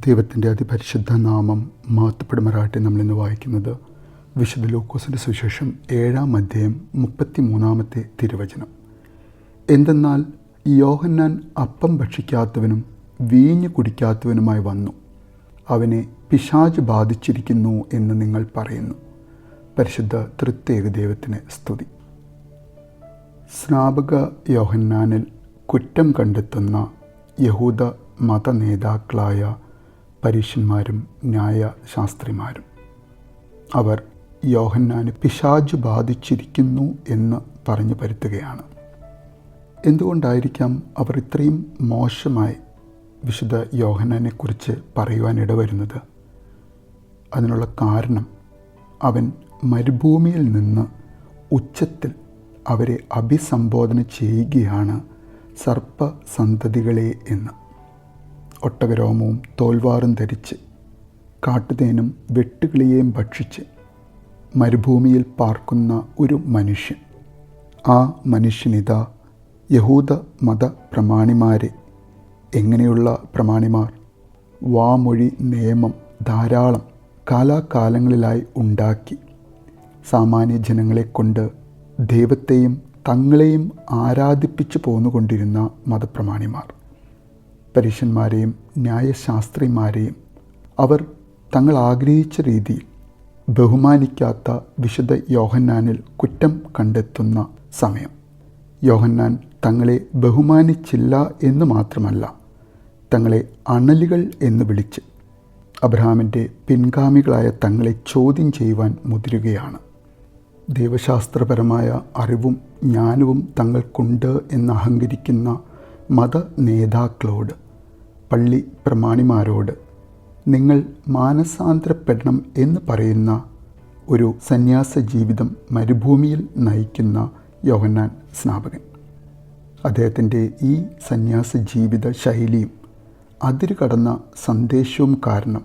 ദൈവത്തിൻ്റെ അതിപരിശുദ്ധ നാമം മഹത്വപ്പെടുമാറാകട്ടെ. നമ്മളിന്ന് വായിക്കുന്നത് വിശുദ്ധ ലൂക്കോസിൻ്റെ സുവിശേഷം 7-ാം അധ്യായം 33-ാമത്തെ തിരുവചനം. എന്തെന്നാൽ യോഹന്നാൻ അപ്പം ഭക്ഷിക്കാത്തവനും വീഞ്ഞ് കുടിക്കാത്തവനുമായി വന്നു, അവനെ പിശാച് ബാധിച്ചിരിക്കുന്നു എന്ന് നിങ്ങൾ പറയുന്നു. പരിശുദ്ധ തൃത്യേക ദൈവത്തിന് സ്തുതി. സ്നാപക യോഹന്നാനിൽ കുറ്റം കണ്ടെത്തുന്ന യഹൂദ മത നേതാക്കളായ പരീശന്മാരും ന്യായശാസ്ത്രിമാരും അവർ യോഹന്നാന് പിശാച് ബാധിച്ചിരിക്കുന്നു എന്ന് പറഞ്ഞു പരത്തുകയാണ്. എന്തുകൊണ്ടായിരിക്കാം അവർ ഇത്രയും മോശമായി വിശുദ്ധ യോഹന്നാനെക്കുറിച്ച് പറയുവാൻ ഇടവരുന്നത്? അതിനുള്ള കാരണം, അവൻ മരുഭൂമിയിൽ നിന്ന് ഉച്ചത്തിൽ അവരെ അഭിസംബോധന ചെയ്യുകയാണ് സർപ്പസന്തതികളെ എന്ന്. ഒട്ടകരോമവും തോൽവാറും ധരിച്ച് കാട്ടുതേനും വെട്ടുകിളിയെയും ഭക്ഷിച്ച് മരുഭൂമിയിൽ പാർക്കുന്ന ഒരു മനുഷ്യൻ. ആ മനുഷ്യനിതാ യഹൂദ മത പ്രമാണിമാരെ. എങ്ങനെയുള്ള പ്രമാണിമാർ? വാമൊഴി നിയമം ധാരാളം കാലാകാലങ്ങളിലായി ഉണ്ടാക്കി സാമാന്യ ജനങ്ങളെ കൊണ്ട് ദൈവത്തെയും തങ്ങളെയും ആരാധിപ്പിച്ചു പോന്നുകൊണ്ടിരുന്ന മതപ്രമാണിമാർ. പരീശന്മാരെയും ന്യായശാസ്ത്രിമാരെയും അവർ തങ്ങൾ ആഗ്രഹിച്ച രീതിയിൽ ബഹുമാനിക്കാത്ത വിശുദ്ധ യോഹന്നാനിൽ കുറ്റം കണ്ടെത്തുന്ന സമയം, യോഹന്നാൻ തങ്ങളെ ബഹുമാനിച്ചില്ല എന്ന് മാത്രമല്ല, തങ്ങളെ അണലികൾ എന്ന് വിളിച്ച് അബ്രഹാമിൻ്റെ പിൻഗാമികളായ തങ്ങളെ ചോദ്യം ചെയ്യുവാൻ മുതിരുകയാണ്. ദൈവശാസ്ത്രപരമായ അറിവും ജ്ഞാനവും തങ്ങൾക്കുണ്ട് എന്ന് അഹങ്കരിക്കുന്ന മത നേതാക്കളോട്, പള്ളി പ്രമാണിമാരോട്, നിങ്ങൾ മാനസാന്തരപ്പെടണം എന്ന് പറയുന്ന ഒരു സന്യാസ ജീവിതം മരുഭൂമിയിൽ നയിക്കുന്ന യോഹന്നാൻ സ്നാപകൻ. അദ്ദേഹത്തിൻ്റെ ഈ സന്യാസ ജീവിത ശൈലിയും അതിരുകടന്ന സന്ദേശവും കാരണം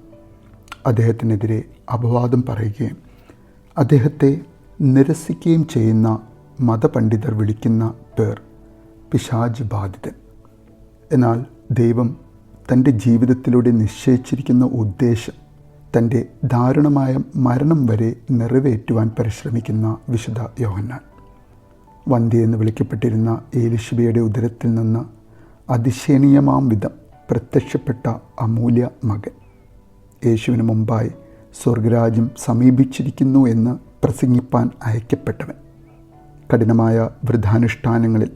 അദ്ദേഹത്തിനെതിരെ അപവാദം പറയുകയും അദ്ദേഹത്തെ നിരസിക്കുകയും ചെയ്യുന്ന മതപണ്ഡിതർ വിളിക്കുന്ന പേർ പിശാച് ബാധിതൻ. എന്നാൽ ദൈവം തൻ്റെ ജീവിതത്തിലൂടെ നിശ്ചയിച്ചിരിക്കുന്ന ഉദ്ദേശം, തൻ്റെ ദാരുണമായ മരണം വരെ നിറവേറ്റുവാൻ പരിശ്രമിക്കുന്ന വിശുദ്ധ യോഹന്നാൻ. വന്ധ്യ എന്ന് വിളിക്കപ്പെട്ടിരുന്ന എലിശബയുടെ ഉദരത്തിൽ നിന്ന് അതിശയനീയമാം വിധം പ്രത്യക്ഷപ്പെട്ട അമൂല്യ മകൻ. യേശുവിന് മുമ്പായി സ്വർഗരാജ്യം സമീപിച്ചിരിക്കുന്നു എന്ന് പ്രസംഗിപ്പാൻ അയക്കപ്പെട്ടവൻ. കഠിനമായ വൃദ്ധാനുഷ്ഠാനങ്ങളിൽ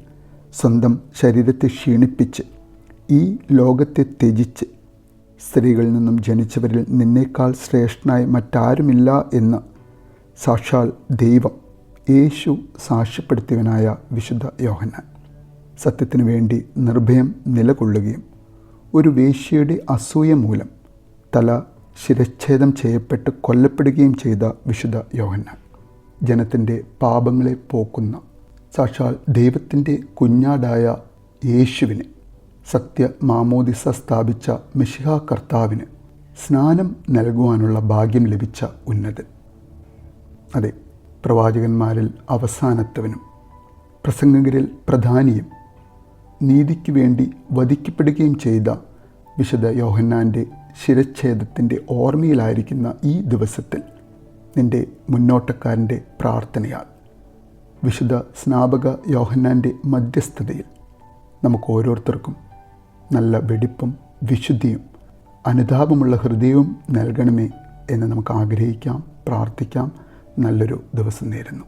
സ്വന്തം ശരീരത്തെ ക്ഷീണിപ്പിച്ച് ഈ ലോകത്തെ ത്യജിച്ച് സ്ത്രീകളിൽ നിന്നും ജനിച്ചവരിൽ നിന്നേക്കാൾ ശ്രേഷ്ഠനായി മറ്റാരുമില്ല എന്ന് സാക്ഷാൽ ദൈവം യേശു സാക്ഷ്യപ്പെടുത്തിയവനായ വിശുദ്ധ യോഹന്നാൻ സത്യത്തിനു വേണ്ടി നിർഭയം നിലകൊള്ളുകയും ഒരു വേശ്യയുടെ അസൂയ മൂലം തല ശിരച്ഛേദം ചെയ്യപ്പെട്ട് കൊല്ലപ്പെടുകയും ചെയ്ത വിശുദ്ധ യോഹന്നാൻ ജനത്തിൻ്റെ പാപങ്ങളെ പോക്കുന്ന സാക്ഷാൽ ദൈവത്തിൻ്റെ കുഞ്ഞാടായ യേശുവിന്, സത്യ മാമോദിസ സ്ഥാപിച്ച മിശിഹാ കർത്താവിന് സ്നാനം നൽകുവാനുള്ള ഭാഗ്യം ലഭിച്ച ഉന്നതൻ. അതെ, പ്രവാചകന്മാരിൽ അവസാനത്തവനും പ്രസംഗകരിൽ പ്രധാനിയും നീതിക്ക് വേണ്ടി വധിക്കപ്പെടുകയും ചെയ്ത വിശുദ്ധ യോഹന്നാൻ്റെ ശിരച്ഛേദത്തിൻ്റെ ഓർമ്മയിലായിരിക്കുന്ന ഈ ദിവസത്തിൽ നിൻ്റെ മുന്നോട്ടക്കാരൻ്റെ പ്രാർത്ഥനയാൽ, വിശുദ്ധ സ്നാപക യോഹന്നാൻ്റെ മധ്യസ്ഥതയിൽ നമുക്ക് ഓരോരുത്തർക്കും നല്ല വെടിപ്പും വിശുദ്ധിയും അനുതാപമുള്ള ഹൃദയവും നൽകണമേ എന്ന് നമുക്ക് ആഗ്രഹിക്കാം, പ്രാർത്ഥിക്കാം. നല്ലൊരു ദിവസം നേരുന്നു.